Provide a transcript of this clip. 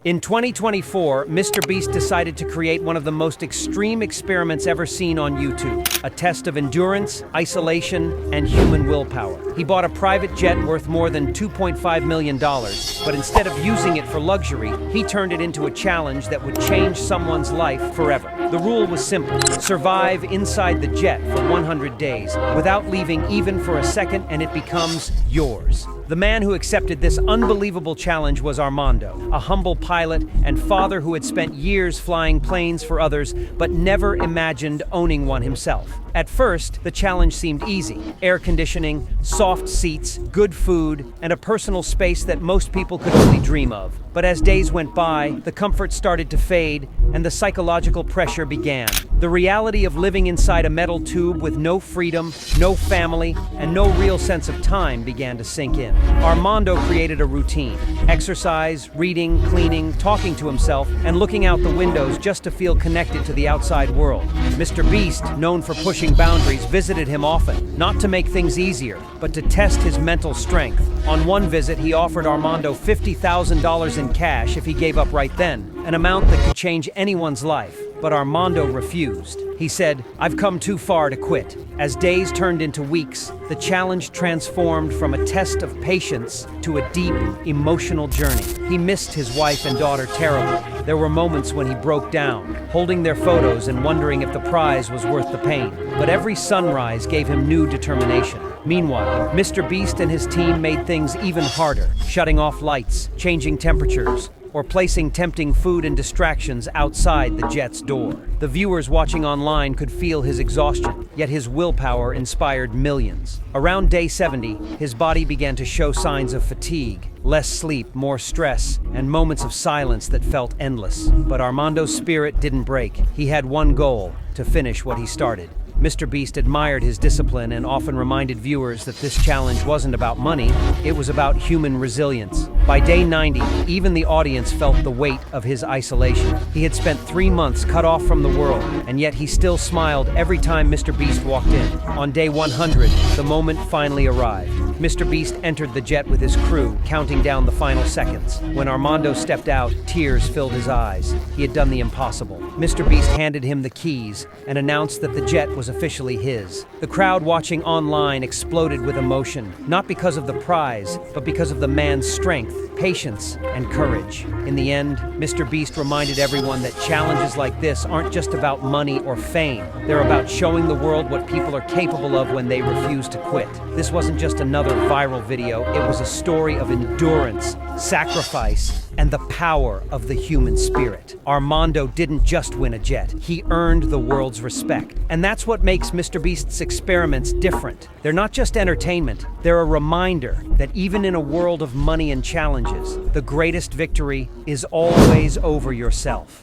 In 2024, MrBeast decided to create one of the most extreme experiments ever seen on YouTube, a test of endurance, isolation, and human willpower. He bought a private jet worth more than $2.5 million, but instead of using it for luxury, he turned it into a challenge that would change someone's life forever. The rule was simple: survive inside the jet for 100 days, without leaving even for a second, and it becomes yours. The man who accepted this unbelievable challenge was Armando, a humble pilot and father who had spent years flying planes for others, but never imagined owning one himself. At first, the challenge seemed easy: air conditioning, soft seats, good food, and a personal space that most people could only dream of. But as days went by, the comfort started to fade, and the psychological pressure began. The reality of living inside a metal tube with no freedom, no family, and no real sense of time began to sink in. Armando created a routine: exercise, reading, cleaning, talking to himself, and looking out the windows just to feel connected to the outside world. MrBeast, known for pushing boundaries, visited him often, not to make things easier, but to test his mental strength. On one visit, he offered Armando $50,000 in cash if he gave up right then, an amount that could change anyone's life. But Armando refused. He said, "I've come too far to quit." As days turned into weeks, the challenge transformed from a test of patience to a deep, emotional journey. He missed his wife and daughter terribly. There were moments when he broke down, holding their photos and wondering if the prize was worth the pain. But every sunrise gave him new determination. Meanwhile, MrBeast and his team made things even harder, shutting off lights, changing temperatures, or placing tempting food and distractions outside the jet's door. The viewers watching online could feel his exhaustion, yet his willpower inspired millions. Around day 70, his body began to show signs of fatigue: less sleep, more stress, and moments of silence that felt endless. But Armando's spirit didn't break. He had one goal: to finish what he started. MrBeast admired his discipline and often reminded viewers that this challenge wasn't about money, it was about human resilience. By day 90, even the audience felt the weight of his isolation. He had spent 3 months cut off from the world, and yet he still smiled every time MrBeast walked in. On day 100, the moment finally arrived. MrBeast entered the jet with his crew, counting down the final seconds. When Armando stepped out, tears filled his eyes. He had done the impossible. MrBeast handed him the keys and announced that the jet was officially his. The crowd watching online exploded with emotion, not because of the prize, but because of the man's strength, patience, and courage. In the end, MrBeast reminded everyone that challenges like this aren't just about money or fame. They're about showing the world what people are capable of when they refuse to quit. This wasn't just another viral video, it was a story of endurance, sacrifice, and the power of the human spirit. Armando didn't just win a jet, he earned the world's respect. And that's what makes MrBeast's experiments different. They're not just entertainment, they're a reminder that even in a world of money and challenges, the greatest victory is always over yourself.